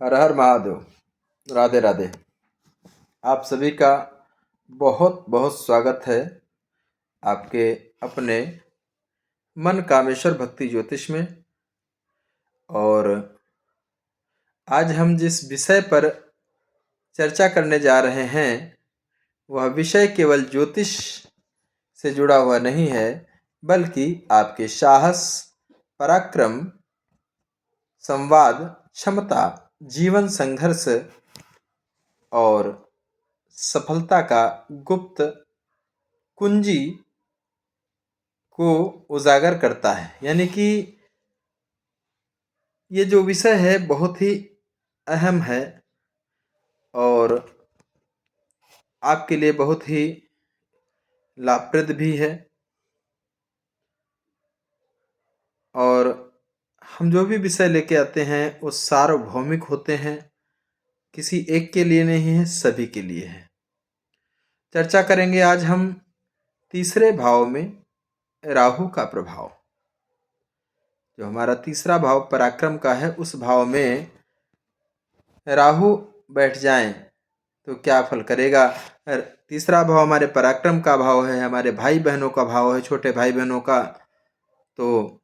हर हर महादेव। राधे राधे। आप सभी का बहुत बहुत स्वागत है आपके अपने मन कामेश्वर भक्ति ज्योतिष में। और आज हम जिस विषय पर चर्चा करने जा रहे हैं वह विषय केवल ज्योतिष से जुड़ा हुआ नहीं है, बल्कि आपके साहस, पराक्रम, संवाद क्षमता, जीवन संघर्ष और सफलता का गुप्त कुंजी को उजागर करता है। यानी कि ये जो विषय है बहुत ही अहम है और आपके लिए बहुत ही लाभप्रद भी है। और हम जो भी विषय लेके आते हैं वो सार्वभौमिक होते हैं, किसी एक के लिए नहीं है, सभी के लिए है। चर्चा करेंगे आज हम तीसरे भाव में राहु का प्रभाव। जो हमारा तीसरा भाव पराक्रम का है, उस भाव में राहु बैठ जाएं तो क्या फल करेगा। तीसरा भाव हमारे पराक्रम का भाव है, हमारे भाई बहनों का भाव है, छोटे भाई बहनों का। तो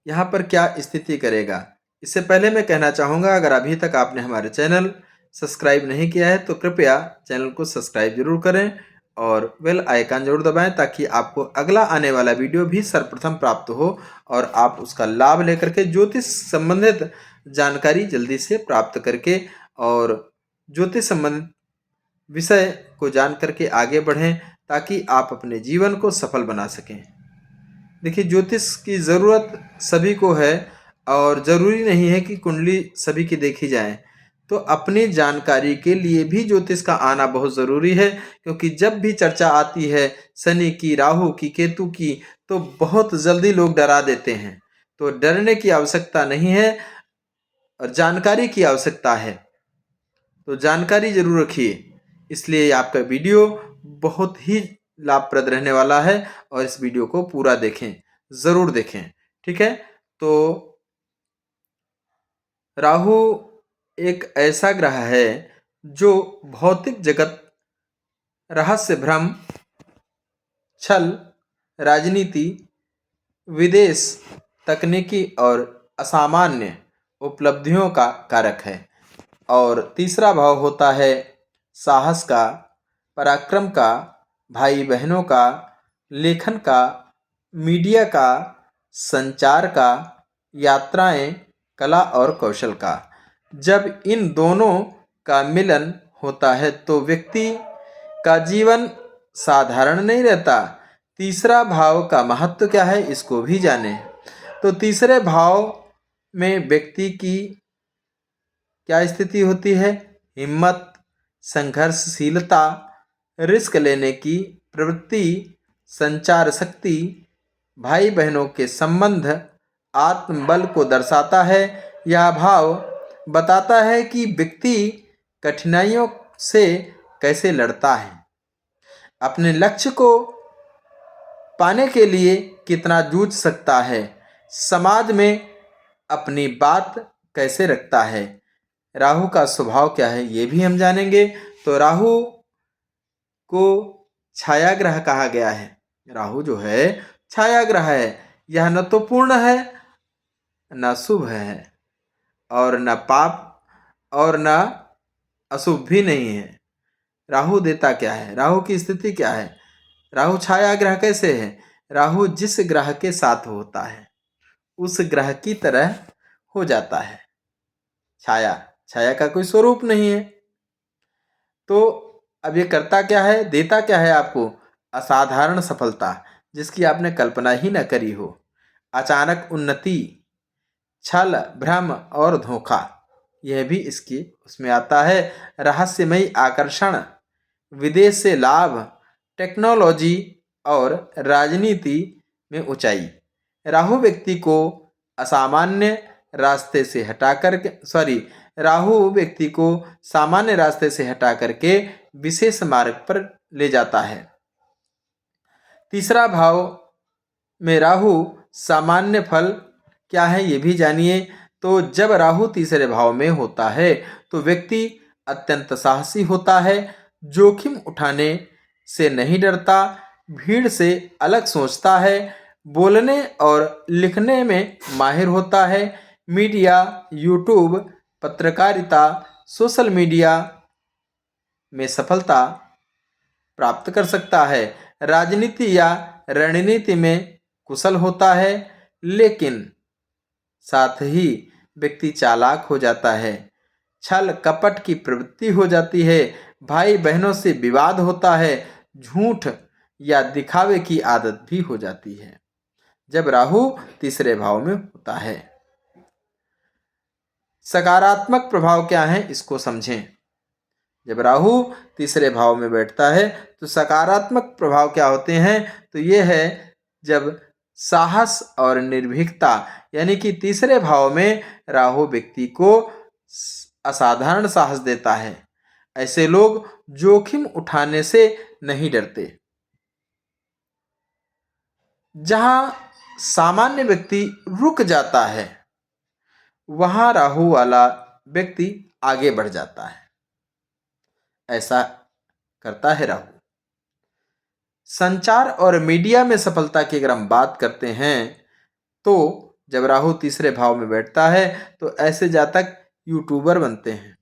यहाँ पर क्या स्थिति करेगा, इससे पहले मैं कहना चाहूँगा, अगर अभी तक आपने हमारे चैनल सब्सक्राइब नहीं किया है तो कृपया चैनल को सब्सक्राइब जरूर करें और बेल आइकन जरूर दबाएं, ताकि आपको अगला आने वाला वीडियो भी सर्वप्रथम प्राप्त हो और आप उसका लाभ लेकर के ज्योतिष संबंधित जानकारी जल्दी से प्राप्त करके और ज्योतिष संबंधित विषय को जान करके आगे बढ़ें, ताकि आप अपने जीवन को सफल बना सकें। देखिए, ज्योतिष की ज़रूरत सभी को है और ज़रूरी नहीं है कि कुंडली सभी की देखी जाए। तो अपनी जानकारी के लिए भी ज्योतिष का आना बहुत ज़रूरी है, क्योंकि जब भी चर्चा आती है शनि की, राहु की, केतु की, तो बहुत जल्दी लोग डरा देते हैं। तो डरने की आवश्यकता नहीं है और जानकारी की आवश्यकता है। तो जानकारी जरूर रखिए, इसलिए आपका वीडियो बहुत ही लाभप्रद रहने वाला है और इस वीडियो को पूरा देखें, ज़रूर देखें। ठीक है। तो राहु एक ऐसा ग्रह है जो भौतिक जगत, रहस्य भ्रम, छल, राजनीति, विदेश, तकनीकी और असामान्य उपलब्धियों का कारक है। और तीसरा भाव होता है साहस का, पराक्रम का, भाई बहनों का, लेखन का, मीडिया का, संचार का, यात्राएं, कला और कौशल का। जब इन दोनों का मिलन होता है तो व्यक्ति का जीवन साधारण नहीं रहता। तीसरा भाव का महत्व क्या है, इसको भी जाने। तो तीसरे भाव में व्यक्ति की क्या स्थिति होती है, हिम्मत, संघर्षशीलता, रिस्क लेने की प्रवृत्ति, संचार शक्ति, भाई बहनों के संबंध, आत्मबल को दर्शाता है। यह भाव बताता है कि व्यक्ति कठिनाइयों से कैसे लड़ता है, अपने लक्ष्य को पाने के लिए कितना जूझ सकता है, समाज में अपनी बात कैसे रखता है, राहु का स्वभाव क्या है, ये भी हम जानेंगे। तो राहु को छाया ग्रह कहा गया है। राहु जो है छाया ग्रह है, यह न तो पूर्ण है, न शुभ है, और न पाप और न अशुभ भी नहीं है। राहु देता क्या है, राहु की स्थिति क्या है, राहु छाया ग्रह कैसे है। राहु जिस ग्रह के साथ होता है उस ग्रह की तरह हो जाता है। छाया, छाया का कोई स्वरूप नहीं है। तो अब ये करता क्या है, देता क्या है आपको, असाधारण सफलता जिसकी आपने कल्पना ही न करी हो, अचानक उन्नति, छल, भ्रम और धोखा, यह भी इसकी उसमें आता है। रहस्यमयी आकर्षण, विदेश से लाभ, टेक्नोलॉजी और राजनीति में ऊंचाई। राहु व्यक्ति को असामान्य रास्ते से राहु व्यक्ति को सामान्य रास्ते से हटा करके विशेष मार्ग पर ले जाता है। तीसरा भाव में राहु सामान्य फल क्या है, ये भी जानिए। तो जब राहु तीसरे भाव में होता है तो व्यक्ति अत्यंत साहसी होता है, जोखिम उठाने से नहीं डरता, भीड़ से अलग सोचता है, बोलने और लिखने में माहिर होता है, मीडिया, यूट्यूब, पत्रकारिता, सोशल मीडिया में सफलता प्राप्त कर सकता है, राजनीति या रणनीति में कुशल होता है, लेकिन साथ ही व्यक्ति चालाक हो जाता है, छल कपट की प्रवृत्ति हो जाती है, भाई बहनों से विवाद होता है, झूठ या दिखावे की आदत भी हो जाती है जब राहु तीसरे भाव में होता है। सकारात्मक प्रभाव क्या है इसको समझें। जब राहु तीसरे भाव में बैठता है तो सकारात्मक प्रभाव क्या होते हैं, तो ये है जब साहस और निर्भीकता, यानी कि तीसरे भाव में राहु व्यक्ति को असाधारण साहस देता है। ऐसे लोग जोखिम उठाने से नहीं डरते। जहां सामान्य व्यक्ति रुक जाता है वहां राहु वाला व्यक्ति आगे बढ़ जाता है, ऐसा करता है राहु। संचार और मीडिया में सफलता की अगर हम बात करते हैं तो जब राहु तीसरे भाव में बैठता है तो ऐसे जातक यूट्यूबर बनते हैं,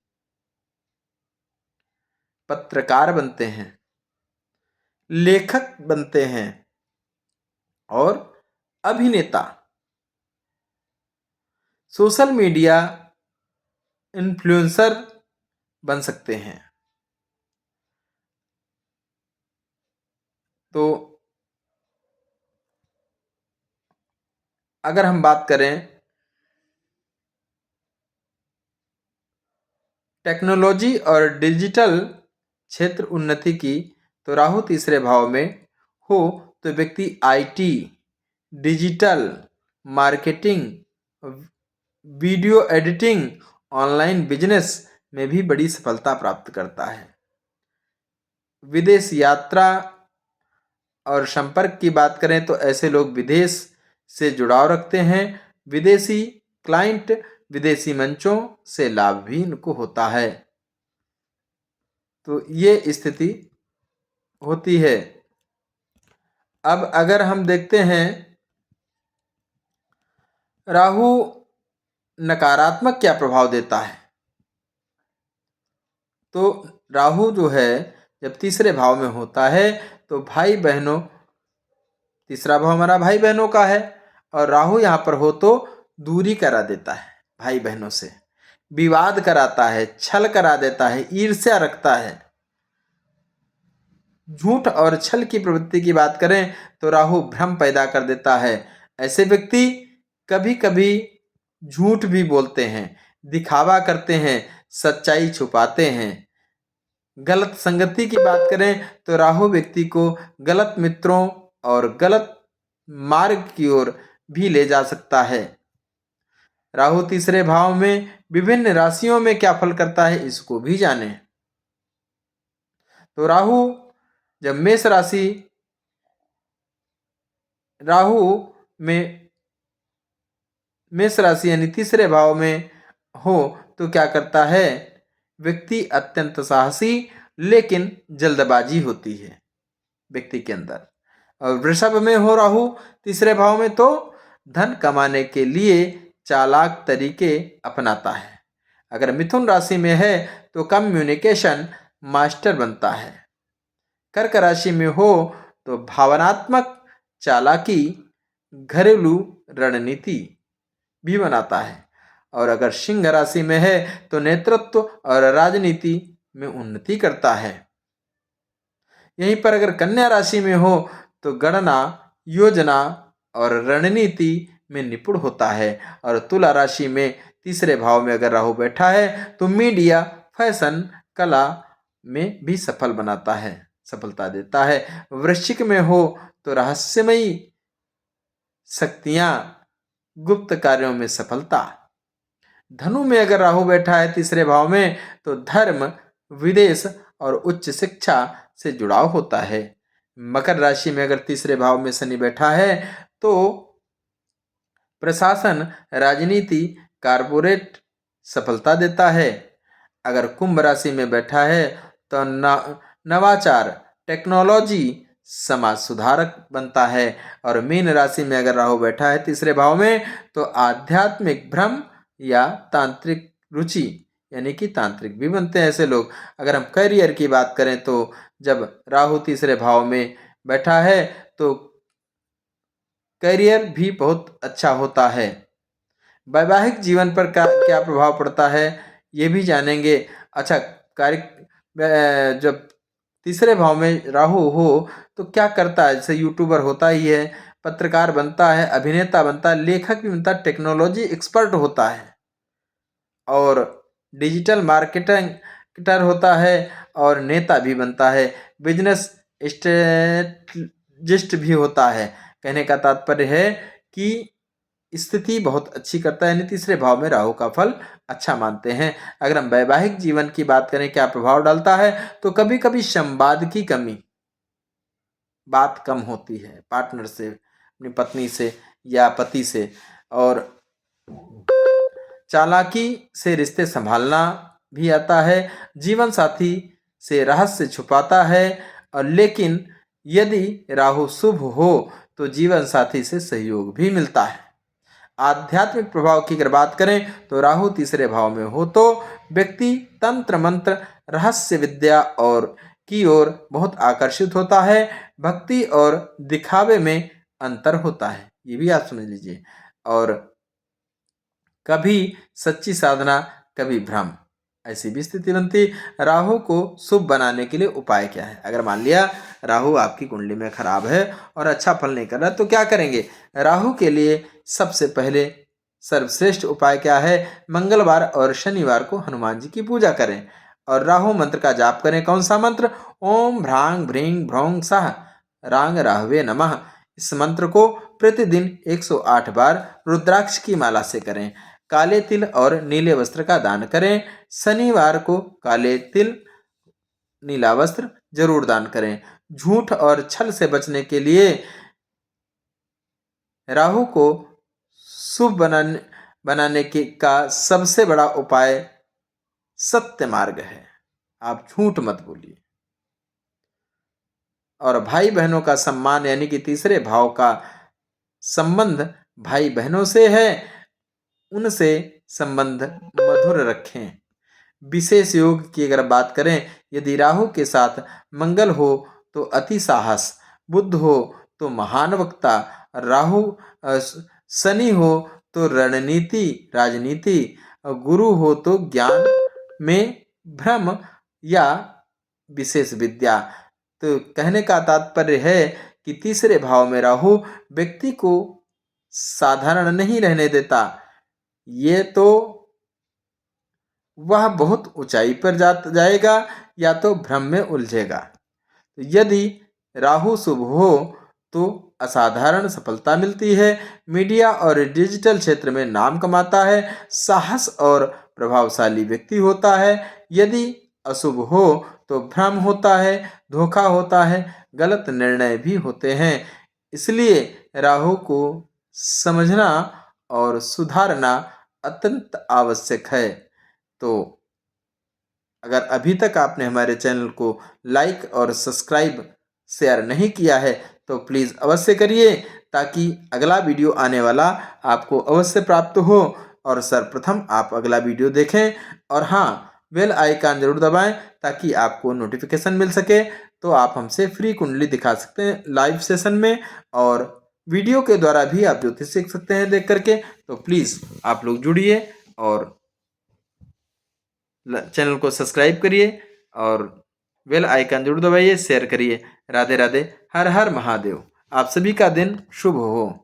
पत्रकार बनते हैं, लेखक बनते हैं और अभिनेता, सोशल मीडिया इन्फ्लुएंसर बन सकते हैं। तो अगर हम बात करें टेक्नोलॉजी और डिजिटल क्षेत्र उन्नति की, तो राहु तीसरे भाव में हो तो व्यक्ति IT, digital marketing, video editing, online business में भी बड़ी सफलता प्राप्त करता है। विदेश यात्रा और संपर्क की बात करें तो ऐसे लोग विदेश से जुड़ाव रखते हैं, विदेशी क्लाइंट, विदेशी मंचों से लाभ भी इनको होता है। तो ये स्थिति होती है। अब अगर हम देखते हैं राहु नकारात्मक क्या प्रभाव देता है, तो राहु जो है जब तीसरे भाव में होता है तो भाई बहनों, तीसरा भाव हमारा भाई बहनों का है और राहु यहाँ पर हो तो दूरी करा देता है, भाई बहनों से विवाद कराता है, छल करा देता है, ईर्ष्या रखता है। झूठ और छल की प्रवृत्ति की बात करें तो राहु भ्रम पैदा कर देता है। ऐसे व्यक्ति कभी कभी झूठ भी बोलते हैं, दिखावा करते हैं, सच्चाई छुपाते हैं। गलत संगति की बात करें तो राहु व्यक्ति को गलत मित्रों और गलत मार्ग की ओर भी ले जा सकता है। राहु तीसरे भाव में विभिन्न राशियों में क्या फल करता है इसको भी जानें। तो राहु जब मेष राशि, राहु में मेष राशि यानी तीसरे भाव में हो तो क्या करता है, व्यक्ति अत्यंत साहसी लेकिन जल्दबाजी होती है व्यक्ति के अंदर। और वृषभ में हो राहु तीसरे भाव में तो धन कमाने के लिए चालाक तरीके अपनाता है। अगर मिथुन राशि में है तो कम्युनिकेशन मास्टर बनता है। कर्क राशि में हो तो भावनात्मक चालाकी, घरेलू रणनीति भी बनाता है। और अगर सिंह राशि में है तो नेतृत्व और राजनीति में उन्नति करता है। यहीं पर अगर कन्या राशि में हो तो गणना, योजना और रणनीति में निपुण होता है। और तुला राशि में तीसरे भाव में अगर राहु बैठा है तो मीडिया, फैशन, कला में भी सफल बनाता है, सफलता देता है। वृश्चिक में हो तो रहस्यमयी शक्तियां, गुप्त कार्यों में सफलता। धनु में अगर राहु बैठा है तीसरे भाव में तो धर्म, विदेश और उच्च शिक्षा से जुड़ाव होता है। मकर राशि में अगर तीसरे भाव में शनि बैठा है तो प्रशासन, राजनीति, कारपोरेट सफलता देता है। अगर कुंभ राशि में बैठा है तो नवाचार, टेक्नोलॉजी, समाज सुधारक बनता है। और मीन राशि में अगर राहु बैठा है तीसरे भाव में तो आध्यात्मिक भ्रम या तांत्रिक रुचि यानी कि तांत्रिक भी बनते हैं ऐसे लोग। अगर हम करियर की बात करें तो जब राहु तीसरे भाव में बैठा है तो करियर भी बहुत अच्छा होता है। वैवाहिक जीवन पर क्या प्रभाव पड़ता है ये भी जानेंगे। अच्छा, जब तीसरे भाव में राहु हो तो क्या करता है, जैसे यूट्यूबर होता ही है, पत्रकार बनता है, अभिनेता बनता है, लेखक भी बनता है, टेक्नोलॉजी एक्सपर्ट होता है और डिजिटल मार्केटर होता है और नेता भी बनता है, बिजनेस स्ट्रेटजिस्ट भी होता है। कहने का तात्पर्य है कि स्थिति बहुत अच्छी करता है, यानी तीसरे भाव में राहु का फल अच्छा मानते हैं। अगर हम वैवाहिक जीवन की बात करें क्या प्रभाव डालता है तो कभी कभी संवाद की कमी, बात कम होती है पार्टनर से, अपनी पत्नी से या पति से, और चालाकी से रिश्ते संभालना भी आता है। जीवन साथी से रहस्य छुपाता है। और लेकिन यदि राहु शुभ हो तो जीवन साथी से सहयोग भी मिलता है। आध्यात्मिक प्रभाव की अगर बात करें तो राहु तीसरे भाव में हो तो व्यक्ति तंत्र मंत्र, रहस्य विद्या और की ओर बहुत आकर्षित होता है। भक्ति और दिखावे में अंतर होता है, ये भी आप समझ लीजिए। और कभी सच्ची साधना, कभी भ्रम, ऐसी भी स्थिति बनती। राहु को शुभ बनाने के लिए उपाय क्या है? अगर मान लिया राहु आपकी कुंडली में खराब है और अच्छा फल नहीं कर रहा तो क्या करेंगे? राहु के लिए सबसे पहले सर्वश्रेष्ठ उपाय क्या है? मंगलवार और शनिवार को हनुमान जी की पूजा करें और राहु मंत्र का जाप करें। कौन सा मंत्र? ओम भ्रांग भ्रीं भ्रौं सः रांग राहवे नमः। इस मंत्र को प्रतिदिन 108 बार रुद्राक्ष की माला से करें। काले तिल और नीले वस्त्र का दान करें। शनिवार को काले तिल, नीला वस्त्र जरूर दान करें। झूठ और छल से बचने के लिए राहु को शुभ बनाने का सबसे बड़ा उपाय सत्य मार्ग है। आप झूठ मत बोलिए। और भाई बहनों का सम्मान, यानी कि तीसरे भाव का संबंध भाई बहनों से है, उनसे संबंध मधुर रखें। विशेष योग की अगर बात करें, यदि राहु के साथ मंगल हो तो अति साहस, बुध हो तो महान वक्ता, राहु शनि हो तो रणनीति राजनीति, गुरु हो तो ज्ञान में भ्रम या विशेष विद्या। तो कहने का तात्पर्य है कि तीसरे भाव में राहु व्यक्ति को साधारण नहीं रहने देता, ये तो वह बहुत ऊंचाई पर जाएगा या तो भ्रम में उलझेगा। तो यदि राहु शुभ हो तो असाधारण सफलता मिलती है, मीडिया और डिजिटल क्षेत्र में नाम कमाता है, साहस और प्रभावशाली व्यक्ति होता है। यदि अशुभ हो तो भ्रम होता है, धोखा होता है, गलत निर्णय भी होते हैं। इसलिए राहु को समझना और सुधारना अत्यंत आवश्यक है। तो अगर अभी तक आपने हमारे चैनल को लाइक और सब्सक्राइब शेयर नहीं किया है तो प्लीज़ अवश्य करिए, ताकि अगला वीडियो आने वाला आपको अवश्य प्राप्त हो और सर्वप्रथम आप अगला वीडियो देखें। और हाँ, बेल आइकन जरूर दबाएं ताकि आपको नोटिफिकेशन मिल सके। तो आप हमसे फ्री कुंडली दिखा सकते हैं लाइव सेशन में, और वीडियो के द्वारा भी आप ज्योतिष सीख सकते हैं देख करके। तो प्लीज़ आप लोग जुड़िए और चैनल को सब्सक्राइब करिए और बेल आइकन जरूर दबाइए, शेयर करिए। राधे राधे, हर हर महादेव। आप सभी का दिन शुभ हो।